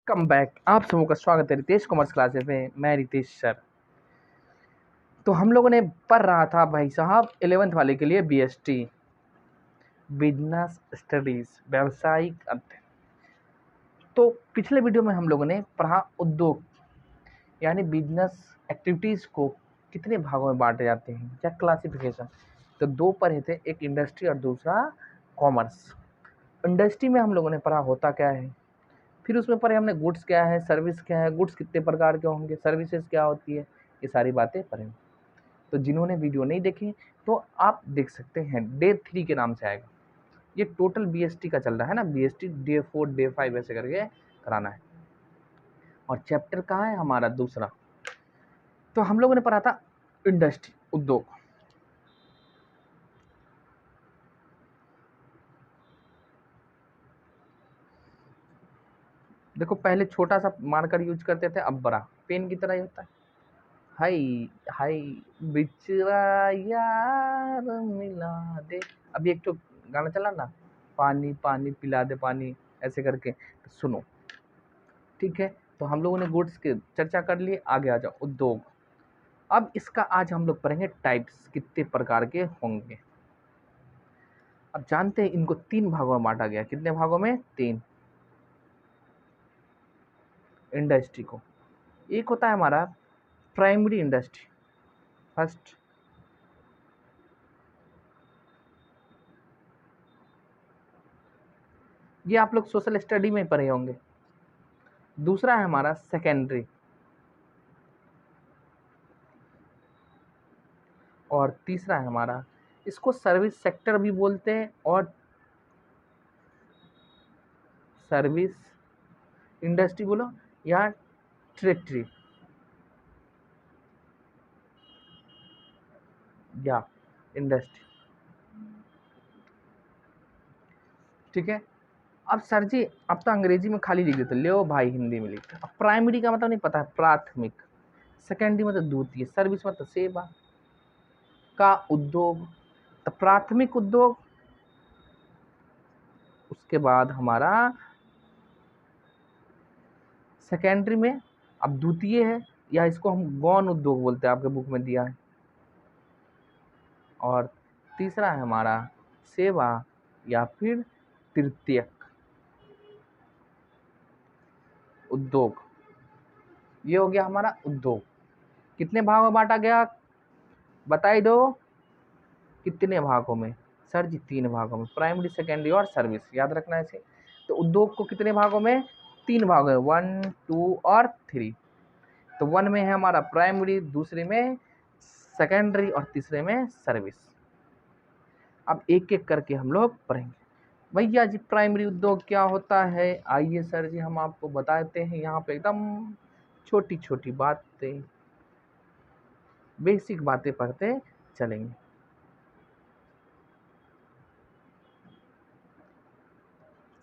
Come back. आप सबों का स्वागत है रितेश कॉमर्स क्लासेस में। मैं रितेश सर। तो हम लोगों ने पढ़ रहा था भाई साहब 11th वाले के लिए बीएसटी बिजनेस स्टडीज व्यावसायिक अध्ययन। तो पिछले वीडियो में हम लोगों ने पढ़ा उद्योग यानी बिजनेस एक्टिविटीज को कितने भागों में बांटे जाते हैं या क्लासिफिकेशन। तो दो पढ़े थे, एक इंडस्ट्री और दूसरा कॉमर्स। इंडस्ट्री में हम लोगों ने पढ़ा होता क्या है, फिर उसमें पढ़े हमने गुड्स क्या है, सर्विस क्या है, गुड्स कितने प्रकार के होंगे, सर्विसेज क्या होती है, ये सारी बातें पढ़ें। तो जिन्होंने वीडियो नहीं देखी तो आप देख सकते हैं, डे 3 के नाम से आएगा। ये टोटल बीएसटी का चल रहा है ना, बीएसटी डे 4 डे 5 ऐसे करके कराना है। और चैप्टर कहाँ है हमारा दूसरा। तो हम लोगों ने पढ़ा था इंडस्ट्री उद्योग। देखो पहले छोटा सा मार्कर यूज करते थे, अब बड़ा पेन की तरह ही होता है। हाय हाय बिचरा यार मिला दे। अभी एक तो गाना चला ना, पानी पानी पिला दे पानी, ऐसे करके। तो सुनो, ठीक है। तो हम लोगों ने गुड्स की चर्चा कर लिए, आगे आ जाओ उद्योग। अब इसका आज हम लोग पढ़ेंगे टाइप्स, कितने प्रकार के होंगे। अब जानते हैं इनको 3 भागों में बांटा गया। कितने भागों में? 3। इंडस्ट्री को एक होता है हमारा प्राइमरी इंडस्ट्री, फर्स्ट। ये आप लोग सोशल स्टडी में पढ़े होंगे। दूसरा है हमारा सेकेंडरी, और तीसरा है हमारा, इसको सर्विस सेक्टर भी बोलते हैं और सर्विस इंडस्ट्री बोलो या टेरिटरी या इंडस्ट्री। ठीक है। अब सर जी अब तो अंग्रेजी में खाली लिख देते, ले भाई हिंदी में लिखते। अब प्राइमरी का मतलब नहीं पता है, प्राथमिक। सेकेंडरी मतलब द्वितीय, सर्विस मतलब सेवा का उद्योग। तो प्राथमिक उद्योग, उसके बाद हमारा सेकेंडरी में, अब द्वितीय है या इसको हम गौण उद्योग बोलते हैं, आपके बुक में दिया है। और तीसरा है हमारा सेवा या फिर तृतीयक उद्योग। ये हो गया हमारा उद्योग। कितने भागों में बांटा गया बताई दो, कितने भागों में? सर जी 3 भागों में, प्राइमरी सेकेंडरी और सर्विस, याद रखना ऐसे। तो उद्योग को कितने भागों में? 3 भागों में, 1 2 और 3। तो 1 में है हमारा प्राइमरी, दूसरे में सेकेंडरी और तीसरे में सर्विस। अब एक एक करके हम लोग पढ़ेंगे। भैया जी प्राइमरी उद्योग क्या होता है, आइए सर जी हम आपको बताते हैं। यहाँ पे एकदम छोटी छोटी बातें, बेसिक बातें पढ़ते चलेंगे।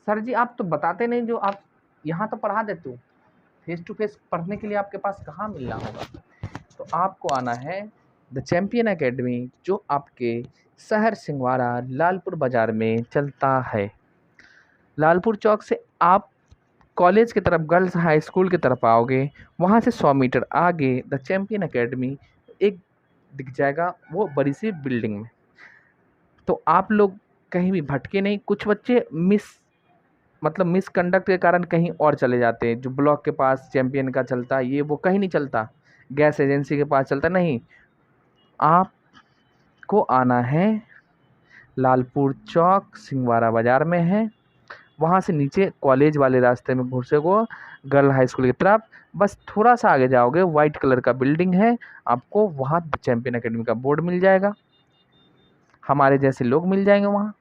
सर जी आप तो बताते नहीं, जो आप यहाँ तो पढ़ा देते हो, फेस टू फेस पढ़ने के लिए आपके पास कहाँ मिलना होगा। तो आपको आना है द चैंपियन एकेडमी, जो आपके शहर सिंहवाड़ा लालपुर बाजार में चलता है। लालपुर चौक से आप कॉलेज की तरफ, गर्ल्स हाई स्कूल की तरफ आओगे, वहाँ से 100 मीटर आगे द चैंपियन एकेडमी एक दिख जाएगा, वो बड़ी सी बिल्डिंग में। तो आप लोग कहीं भी भटके नहीं। कुछ बच्चे मिसकंडक्ट के कारण कहीं और चले जाते हैं। जो ब्लॉक के पास चैंपियन का चलता है, ये वो कहीं नहीं चलता, गैस एजेंसी के पास चलता नहीं। आपको आना है लालपुर चौक, सिंहवाड़ा बाजार में है। वहाँ से नीचे कॉलेज वाले रास्ते में घुसे को गर्ल हाई स्कूल की तरफ, बस थोड़ा सा आगे जाओगे, वाइट कलर का बिल्डिंग है, आपको वहाँ चैंपियन एकेडमी का बोर्ड मिल जाएगा। हमारे जैसे लोग मिल जाएंगे वहाँ।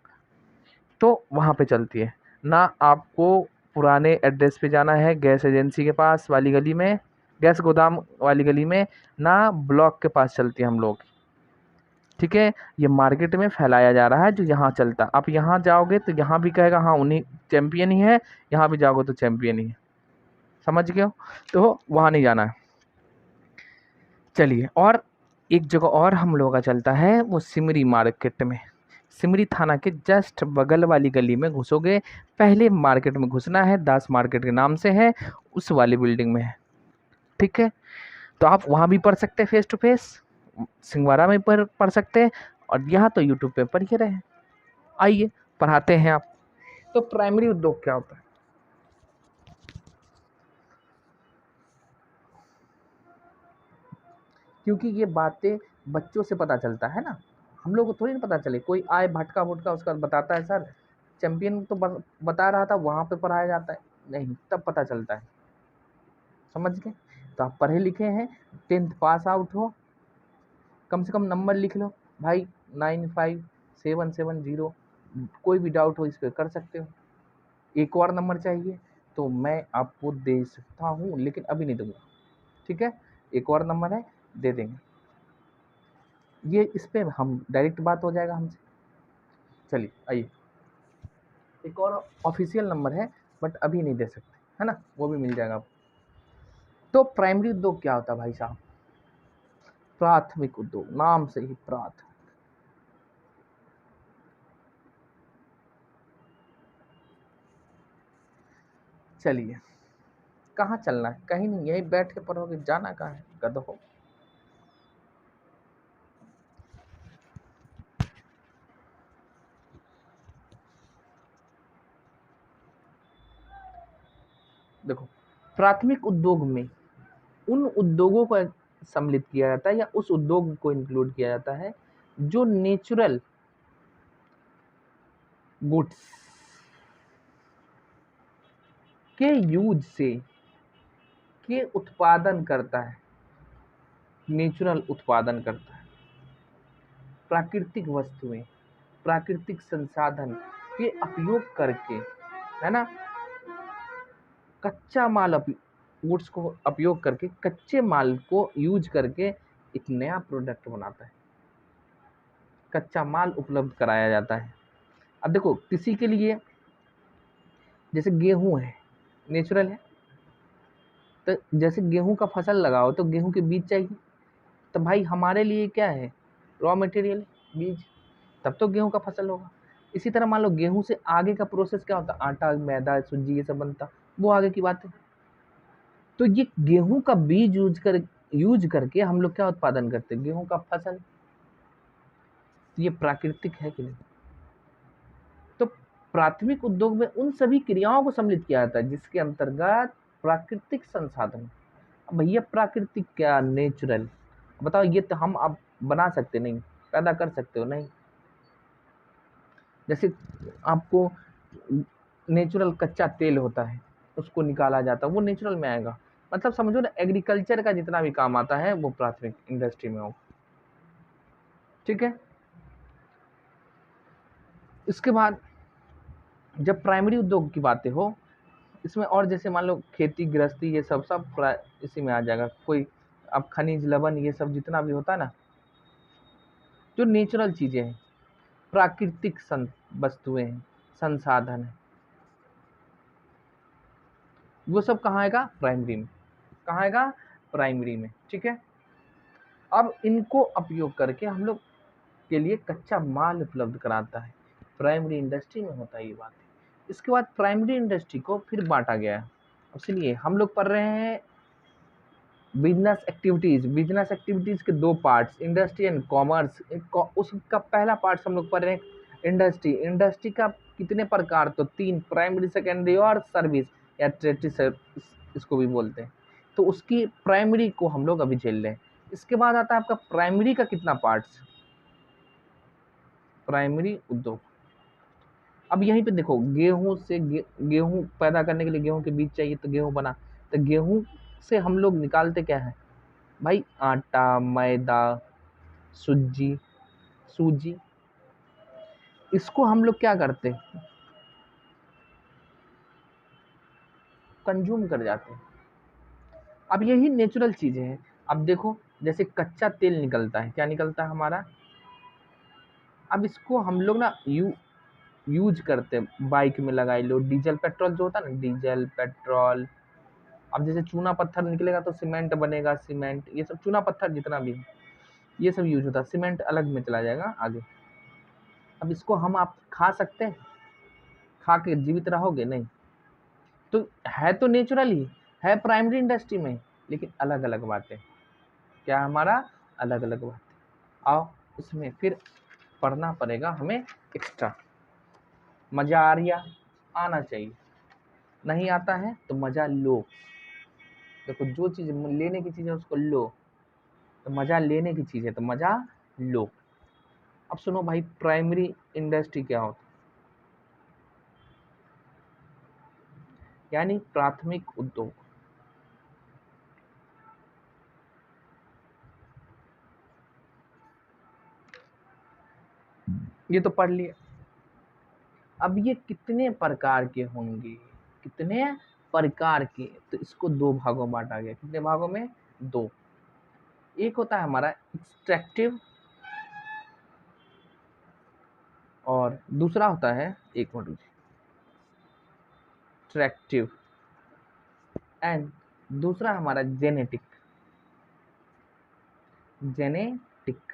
तो वहाँ पे चलती है ना। आपको पुराने एड्रेस पे जाना है, गैस एजेंसी के पास वाली गली में, गैस गोदाम वाली गली में ना, ब्लॉक के पास चलती है हम लोग। ठीक है। ये मार्केट में फैलाया जा रहा है जो यहाँ चलता। आप यहाँ जाओगे तो यहाँ भी कहेगा हाँ उन्हीं चैंपियन ही है, यहाँ भी जाओगे तो चैंपियन ही है। समझ गए हो? तो वहाँ नहीं जाना है। चलिए, और एक जगह और हम लोगों का चलता है, वो सिमरी मार्केट में। सिमरी थाना के जस्ट बगल वाली गली में घुसोगे, पहले मार्केट में घुसना है, दास मार्केट के नाम से है, उस वाली बिल्डिंग में है। ठीक है, तो आप वहाँ भी पढ़ सकते हैं फेस टू फेस, सिंगवाड़ा में पढ़ सकते हैं, और यहाँ तो यूट्यूब पे पढ़ ही रहे हैं। आइए पढ़ाते हैं आप। तो प्राइमरी उद्योग क्या होता है? क्योंकि ये बातें बच्चों से पता चलता है ना, हम लोग को थोड़ी ना पता चले। कोई आए भटका भुटका उसका बताता है सर चैंपियन तो बता रहा था, वहाँ पे पढ़ाया जाता है, नहीं, तब पता चलता है। समझ गए? तो आप पढ़े लिखे हैं, 10th पास आउट हो, कम से कम नंबर लिख लो भाई, 95770। कोई भी डाउट हो इस पर कर सकते हो। एक और नंबर चाहिए तो मैं आपको दे सकता हूँ, लेकिन अभी नहीं दूंगा। ठीक है, एक और नंबर है, दे देंगे। ये इस पे हम डायरेक्ट बात हो जाएगा हमसे। चलिए आइए, एक और ऑफिशियल नंबर है बट अभी नहीं दे सकते, है ना, वो भी मिल जाएगा आपको। तो प्राइमरी उद्योग क्या होता है भाई साहब? प्राथमिक उद्योग, नाम से ही प्राथमिक। चलिए, कहाँ चलना है? कहीं नहीं, यहीं बैठ के पढ़ोगे, जाना कहाँ है गधो? देखो, प्राथमिक उद्योग में उन उद्योगों को सम्मिलित किया जाता है या उस उद्योग को इंक्लूड किया जाता है जो नेचुरल गुड्स के यूज से के उत्पादन करता है, नेचुरल उत्पादन करता है। प्राकृतिक वस्तुएं, प्राकृतिक संसाधन के उपयोग करके, है ना, कच्चा माल गुड्स को उपयोग करके, कच्चे माल को यूज करके एक नया प्रोडक्ट बनाता है, कच्चा माल उपलब्ध कराया जाता है। अब देखो, किसी के लिए जैसे गेहूं है, नेचुरल है, तो जैसे गेहूं का फसल लगाओ तो गेहूं के बीज चाहिए, तो भाई हमारे लिए क्या है? रॉ मटेरियल, बीज, तब तो गेहूं का फसल होगा। इसी तरह मान लो गेहूं से आगे का प्रोसेस क्या होता है? आटा, मैदा, सूजी, ये सब बनता, वो आगे की बात है। तो ये गेहूं का बीज यूज करके हम लोग क्या उत्पादन करते हैं? गेहूं का फसल। तो ये प्राकृतिक है कि नहीं? तो प्राथमिक उद्योग में उन सभी क्रियाओं को सम्मिलित किया जाता है जिसके अंतर्गत प्राकृतिक संसाधन। अब भैया प्राकृतिक क्या, नेचुरल? बताओ, ये तो हम आप बना सकते नहीं, पैदा कर सकते हो नहीं। जैसे आपको नेचुरल कच्चा तेल होता है, उसको निकाला जाता है, वो नेचुरल में आएगा। मतलब समझो ना, एग्रीकल्चर का जितना भी काम आता है वो प्राथमिक इंडस्ट्री में होगा। ठीक है, इसके बाद जब प्राइमरी उद्योग की बातें हो, इसमें और जैसे मान लो खेती गृहस्थी, ये सब इसी में आ जाएगा। कोई अब खनिज लवण ये सब जितना भी होता है ना, जो नेचुरल चीजें हैं, प्राकृतिक वस्तुएं हैं, संसाधन है, वो सब कहाँ आएगा? प्राइमरी में। कहाँ आएगा? प्राइमरी में। ठीक है, अब इनको उपयोग करके हम लोग के लिए कच्चा माल उपलब्ध कराता है, प्राइमरी इंडस्ट्री में होता है ये बात। इसके बाद प्राइमरी इंडस्ट्री को फिर बांटा गया है। अब सुनिए, हम लोग पढ़ रहे हैं बिजनेस एक्टिविटीज। बिजनेस एक्टिविटीज के दो पार्ट्स, इंडस्ट्री एंड कॉमर्स। उसका पहला पार्ट हम लोग पढ़ रहे हैं इंडस्ट्री। इंडस्ट्री का कितने प्रकार? तो 3, प्राइमरी, सेकेंडरी और सर्विस या टर्टियरी सर्विस इसको भी बोलते हैं। तो उसकी प्राइमरी को हम लोग अभी झेल रहे हैं। इसके बाद आता है आपका प्राइमरी का कितना पार्ट्स? प्राइमरी उद्योग। अब यहीं पे देखो, गेहूं से गेहूं पैदा करने के लिए गेहूं के बीज चाहिए, तो गेहूं बना। तो गेहूं से हम लोग निकालते क्या है भाई? आटा, मैदा, सूजी, सूजी। इसको हम लोग क्या करते हैं? कंज्यूम कर जाते हैं। अब यही नेचुरल चीजें हैं। अब देखो, जैसे कच्चा तेल निकलता है, क्या निकलता है हमारा? अब इसको हम लोग ना यूज करते हैं, बाइक में लगाई लो, डीजल पेट्रोल जो होता है ना, डीजल पेट्रोल। अब जैसे चूना पत्थर निकलेगा तो सीमेंट बनेगा, सीमेंट, ये सब चूना पत्थर जितना भी है ये सब यूज होता है। सीमेंट अलग में चला जाएगा आगे। अब इसको हम आप खा सकते हैं? खा के जीवित रहोगे? नहीं। तो है तो नेचुरल ही, है प्राइमरी इंडस्ट्री में, लेकिन अलग अलग बातें। क्या हमारा? अलग अलग बातें। आओ इसमें फिर पढ़ना पड़ेगा हमें एक्स्ट्रा। मजा आ रहा? आना चाहिए। नहीं आता है तो मजा लो। देखो जो चीज लेने की चीज है उसको लो, तो मजा लेने की चीज है तो मजा लो। अब सुनो भाई, प्राइमरी इंडस्ट्री क्या होता है? यानी प्राथमिक उद्योग। ये तो पढ़ लिया। अब ये कितने प्रकार के होंगे? कितने प्रकार के? तो इसको दो भागों में बांटा गया। कितने भागों में? दो। एक होता है हमारा एक्सट्रैक्टिव, और दूसरा होता है, एक मिनट, एक्सट्रैक्टिव एंड दूसरा हमारा जेनेटिक। जेनेटिक,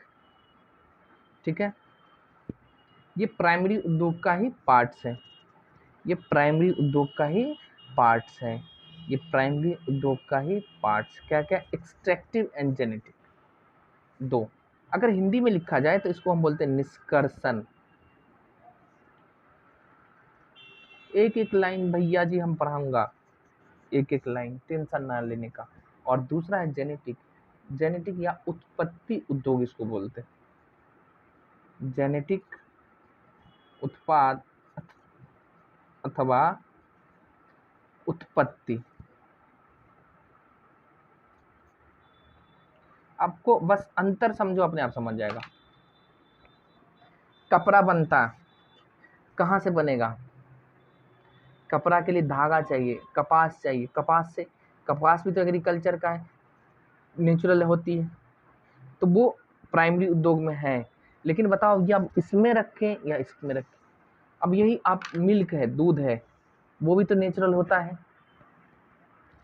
ठीक है। ये प्राइमरी उद्योग का ही पार्ट्स है। ये प्राइमरी उद्योग का ही पार्ट्स है। ये प्राइमरी उद्योग का ही पार्ट्स। क्या क्या? एक्सट्रैक्टिव एंड जेनेटिक, दो। अगर हिंदी में लिखा जाए तो इसको हम बोलते हैं निष्कर्षण। एक एक लाइन भैया जी हम पढ़ाऊंगा, एक एक लाइन, टेंशन ना लेने का। और दूसरा है जेनेटिक। जेनेटिक या उत्पत्ति उद्योग इसको बोलते हैं। जेनेटिक उत्पाद अथवा उत्पत्ति। आपको बस अंतर समझो, अपने आप समझ जाएगा। कपड़ा बनता कहाँ से बनेगा? कपड़ा के लिए धागा चाहिए, कपास चाहिए। कपास से, कपास भी तो एग्रीकल्चर का है, नेचुरल होती है, तो वो प्राइमरी उद्योग में है। लेकिन बताओ ये अब इसमें रखें या इसमें रखें? अब यही आप मिल्क है, दूध है, वो भी तो नेचुरल होता है।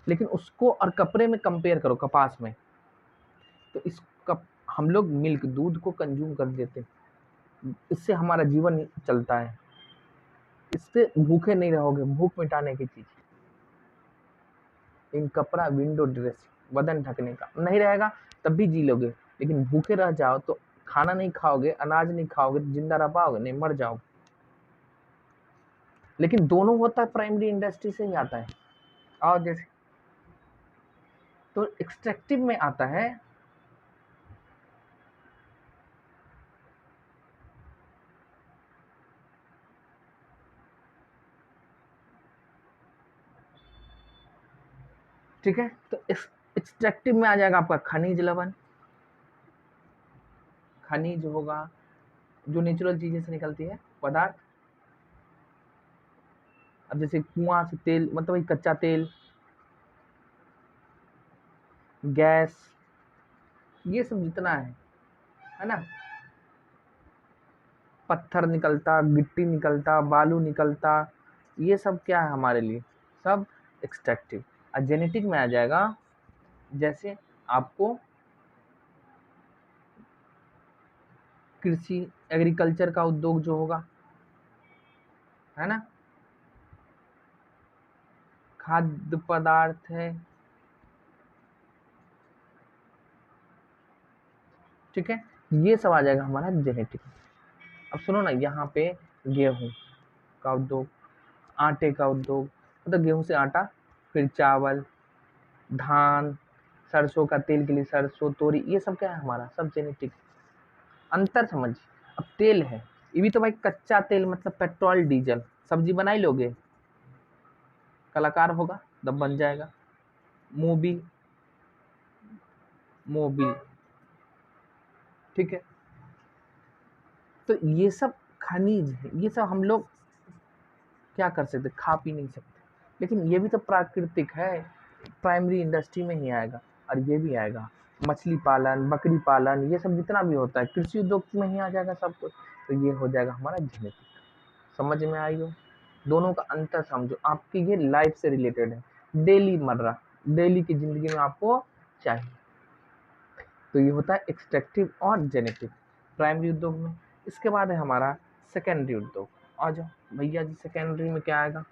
लेकिन उसको और कपड़े में कंपेयर करो, कपास में, तो इस हम लोग मिल्क, दूध को कंज्यूम कर देते हैं। इससे हमारा जीवन चलता है। इससे भूखे नहीं रहोगे, भूख मिटाने की चीज। इन कपड़ा, विंडो ड्रेसिंग, बदन ढकने का नहीं रहेगा तब भी जी लोगे। लेकिन भूखे रह जाओ तो खाना नहीं खाओगे, अनाज नहीं खाओगे तो जिंदा रह पाओगे? नहीं, मर जाओगे। लेकिन दोनों होता है प्राइमरी इंडस्ट्री से ही आता है। और जैसे तो एक्सट्रैक्टिव में आता है, ठीक है। तो एक्सट्रैक्टिव में आ जाएगा आपका खनिज लवण। खनिज होगा जो नेचुरल चीजें से निकलती है, पदार्थ। अब जैसे कुआं से तेल, मतलब वही कच्चा तेल, गैस, ये सब जितना है ना, पत्थर निकलता, गिट्टी निकलता, बालू निकलता, ये सब क्या है हमारे लिए? सब एक्सट्रैक्टिव। और जेनेटिक में आ जाएगा, जैसे आपको कृषि, एग्रीकल्चर का उद्योग जो होगा, है ना, खाद्य पदार्थ है, ठीक है, ये सब आ जाएगा हमारा जेनेटिक। अब सुनो ना, यहाँ पे गेहूं का उद्योग, आटे का उद्योग, मतलब गेहूं से आटा, फिर चावल, धान, सरसों का तेल के लिए सरसों, तोरी, ये सब क्या है हमारा? सब जेनेटिक। अंतर समझ। अब तेल है, ये भी तो भाई कच्चा तेल, मतलब पेट्रोल डीजल। सब्जी बनाई लोगे, कलाकार होगा तब बन जाएगा। मोबिल, मोबिल, ठीक है। तो ये सब खनिज है, ये सब हम लोग क्या कर सकते? खा पी नहीं सकते। लेकिन ये भी तो प्राकृतिक है, प्राइमरी इंडस्ट्री में ही आएगा। और ये भी आएगा, मछली पालन, बकरी पालन, ये सब जितना भी होता है कृषि उद्योग में ही आ जाएगा सब कुछ। तो ये हो जाएगा हमारा जेनेटिक। समझ में आई हो? दोनों का अंतर समझो, आपकी ये लाइफ से रिलेटेड है, डेली मर्रा, डेली की जिंदगी में आपको चाहिए। तो ये होता है एक्सट्रैक्टिव और जेनेटिक प्राइमरी उद्योग में। इसके बाद है हमारा सेकेंडरी उद्योग। आ जाओ भैया जी, सेकेंडरी में क्या आएगा?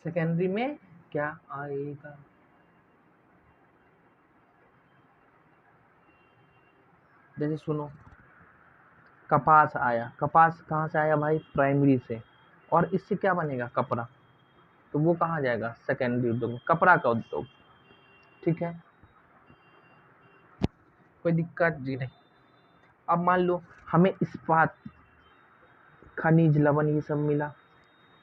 सेकेंडरी में क्या आएगा? जैसे सुनो, कपास आया। कपास कहाँ से आया भाई? प्राइमरी से। और इससे क्या बनेगा? कपड़ा। तो वो कहाँ जाएगा? सेकेंडरी उद्योग में, कपड़ा का उद्योग। ठीक है, कोई दिक्कत जी नहीं। अब मान लो हमें इस्पात, खनिज, लवण ये सब मिला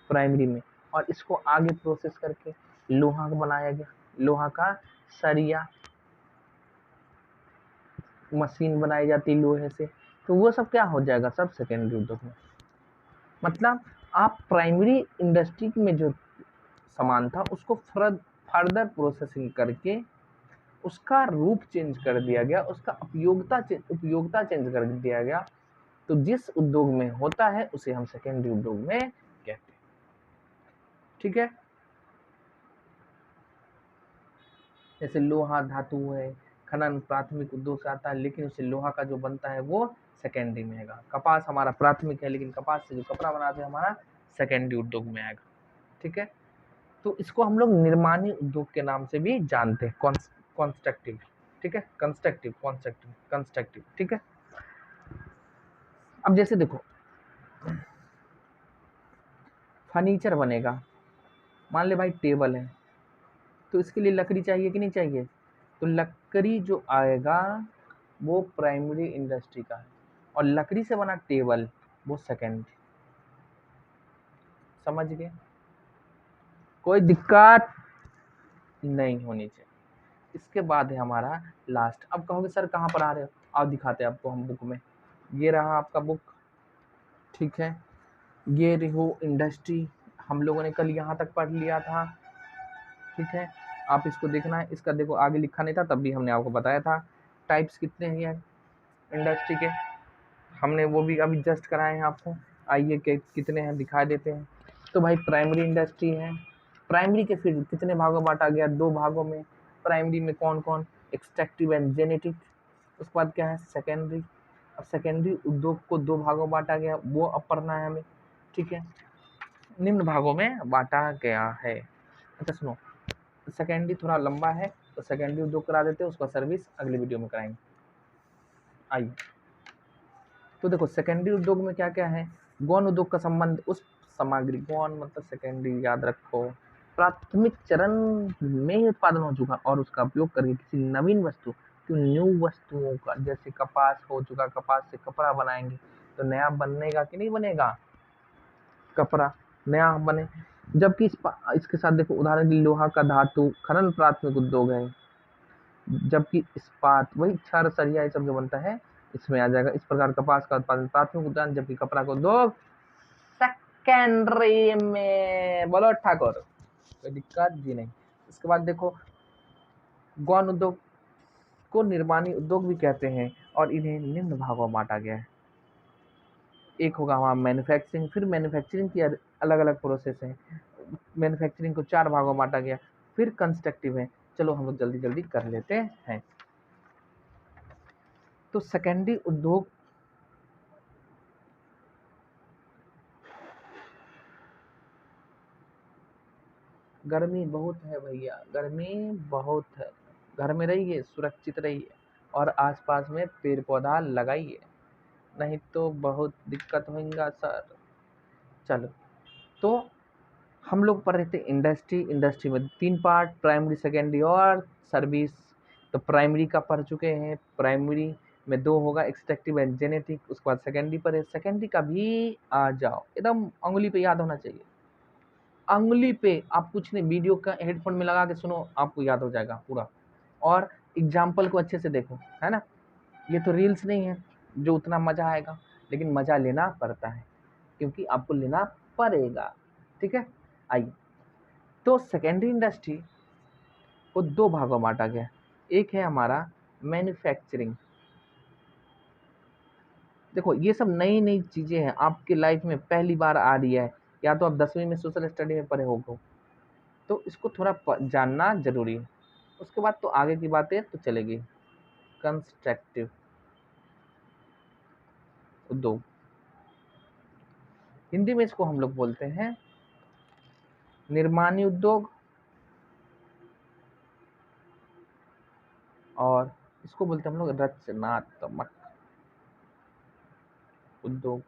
प्राइमरी में, और इसको आगे प्रोसेस करके लोहा बनाया गया। लोहा का सरिया, मशीन बनाई जाती लोहे से। तो वो सब क्या हो जाएगा? सब सेकेंडरी उद्योग में। मतलब आप प्राइमरी इंडस्ट्री में जो सामान था उसको फर्दर प्रोसेसिंग करके उसका रूप चेंज कर दिया गया, उसका उपयोगिता चेंज कर दिया गया। तो जिस उद्योग में होता है उसे हम सेकेंडरी उद्योग में कहते हैं। ठीक है, जैसे लोहा धातु है, खनन प्राथमिक उद्योग से आता है, लेकिन उसे लोहा का जो बनता है वो सेकेंडरी में आएगा। कपास हमारा प्राथमिक है, लेकिन कपास से जो कपड़ा बनाते हैं हमारा सेकेंडरी उद्योग में आएगा। ठीक है, तो इसको हम लोग निर्माणी उद्योग के नाम से भी जानते हैं, कंस्ट्रक्टिव। ठीक है, कंस्ट्रक्टिव। ठीक है, अब जैसे देखो फर्नीचर बनेगा, मान ले भाई टेबल है, तो इसके लिए लकड़ी चाहिए कि नहीं चाहिए? तो लकड़ी जो आएगा वो प्राइमरी इंडस्ट्री का है, और लकड़ी से बना टेबल वो सेकेंडरी। समझ गए? कोई दिक्कत नहीं होनी चाहिए। इसके बाद है हमारा लास्ट। अब कहोगे सर कहाँ पर आ रहे हो? आओ दिखाते हैं आपको हम बुक में। ये रहा आपका बुक। ठीक है, ये रहो इंडस्ट्री, हम लोगों ने कल यहाँ तक पढ़ लिया था। ठीक है, आप इसको देखना है। इसका देखो आगे लिखा नहीं था, तब भी हमने आपको बताया था टाइप्स कितने हैं यार इंडस्ट्री के, हमने वो भी अभी जस्ट कराए हैं आपको। आइए कितने हैं दिखा देते हैं। तो भाई प्राइमरी इंडस्ट्री है। प्राइमरी के फिर कितने भागों बांटा गया? 2 भागों में। प्राइमरी में कौन कौन? Extractive and genetic. उसके बाद क्या है? सेकेंडरी। अब सेकेंडरी उद्योग को 2 भागों बांटा गया, वो अब पढ़ना है हमें। ठीक है, निम्न भागों में बांटा गया है। अच्छा सुनो, सेकेंडरी थोड़ा लंबा है, तो सेकेंडरी उद्योग करा देते हैं, उसका सर्विस अगली वीडियो में कराएंगे। आइए, तो देखो सेकेंडरी उद्योग में क्या क्या है? गौण उद्योग का संबंध उस सामग्री, गौण मतलब सेकेंडरी, याद रखो, प्राथमिक चरण में ही उत्पादन हो चुका और उसका उपयोग करके किसी नवीन वस्तु, न्यू वस्तुओं का, जैसे कपास हो चुका, कपास से कपड़ा बनाएंगे, तो नया बनेगा कि नहीं बनेगा? कपड़ा नया बने। जबकि इसके साथ देखो उदाहरण के लिए लोहा का धातु खनन प्राथमिक उद्योग है, जबकि इस्पात वही क्षार सरिया ये सब जो बनता है इसमें आ जाएगा। इस प्रकार कपास का उत्पादन प्राथमिक उद्योग, जबकि कपड़ा का उद्योग सेकेंडरी में। बोलो ठाकुर, कोई दिक्कत जी नहीं। इसके बाद देखो गौण उद्योग को निर्माणी उद्योग भी कहते हैं, और इन्हें निम्न भागों में बांटा गया है। एक होगा हमारा मैन्युफैक्चरिंग, फिर मैन्युफैक्चरिंग की अलग अलग प्रोसेस है। मैन्युफैक्चरिंग को 4 भागों में बांटा गया। फिर कंस्ट्रक्टिव है। चलो हम लोग जल्दी जल्दी कर लेते हैं। तो सेकेंडरी उद्योग गर्मी बहुत है भैया, गर्मी बहुत है। घर में रहिए, सुरक्षित रहिए, और आसपास में पेड़ पौधा लगाइए, नहीं तो बहुत दिक्कत होगा सर। चलो, तो हम लोग पढ़ रहे थे इंडस्ट्री। इंडस्ट्री में 3 पार्ट, प्राइमरी, सेकेंडरी और सर्विस। तो प्राइमरी का पढ़ चुके हैं। प्राइमरी में 2 होगा, एक्सट्रैक्टिव एंड जेनेटिक। उसके बाद सेकेंडरी पर है। सेकेंडरी का भी आ जाओ, एकदम उंगली पे याद होना चाहिए। उंगली पे, आप कुछ नहीं, वीडियो का हेडफोन में लगा के सुनो, आपको याद हो जाएगा पूरा। और एग्जाम्पल को अच्छे से देखो, है ना। ये तो रील्स नहीं है जो उतना मजा आएगा, लेकिन मजा लेना पड़ता है, क्योंकि आपको लेना पड़ेगा। ठीक है, आइए। तो सेकेंडरी इंडस्ट्री को 2 भागों में बांटा गया। एक है हमारा मैन्युफैक्चरिंग। देखो ये सब नई नई चीजें हैं, आपके लाइफ में पहली बार आ रही है, या तो आप 10वीं में सोशल स्टडी में पढ़े होगे, तो इसको थोड़ा जानना जरूरी है। उसके बाद तो आगे की बातें तो चलेगी। कंस्ट्रक्टिव उद्योग, हिंदी में इसको हम लोग बोलते हैं निर्माणी उद्योग, और इसको बोलते हैं हम लोग रचनात्मक उद्योग।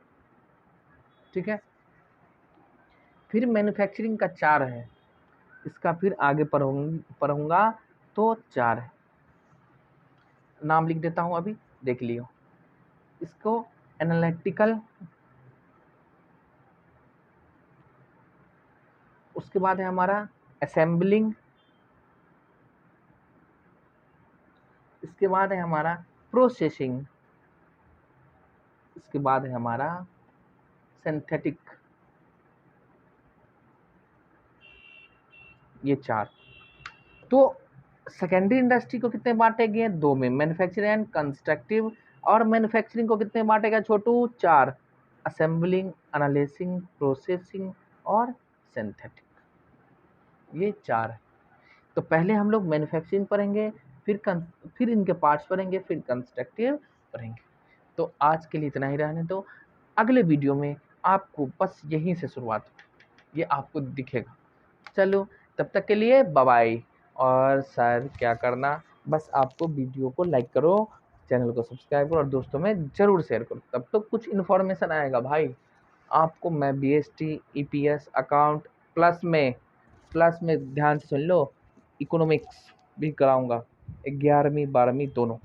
ठीक है, फिर मैन्युफैक्चरिंग का 4 है, इसका फिर आगे पढ़ूंगा तो 4 है। नाम लिख देता हूं, अभी देख लियो इसको। एनालिटिकल, उसके बाद है हमारा असेंबलिंग, इसके बाद है हमारा प्रोसेसिंग, इसके बाद है हमारा सिंथेटिक। ये 4। तो सेकेंडरी इंडस्ट्री को कितने बांटे गए? 2 में, मैन्युफैक्चरिंग एंड कंस्ट्रक्टिव। और मैन्युफैक्चरिंग को कितने बांटे गए छोटू? 4, असेंबलिंग, एनालिसिंग, प्रोसेसिंग और सिंथेटिक। ये 4 है। तो पहले हम लोग मैन्युफैक्चरिंग पढ़ेंगे, फिर इनके पार्ट्स पढ़ेंगे, फिर कंस्ट्रक्टिव पढ़ेंगे। तो आज के लिए इतना ही रहने दो। अगले वीडियो में आपको बस यहीं से शुरुआत, ये आपको दिखेगा। चलो, तब तक के लिए बाय बाय। और सर क्या करना, बस आपको वीडियो को लाइक करो, चैनल को सब्सक्राइब करो और दोस्तों में ज़रूर शेयर करो, तब तो कुछ इन्फॉर्मेशन आएगा भाई आपको। मैं BST, EPS, अकाउंट प्लस में ध्यान से सुन लो, इकोनॉमिक्स भी कराऊंगा, 11वीं 12वीं दोनों।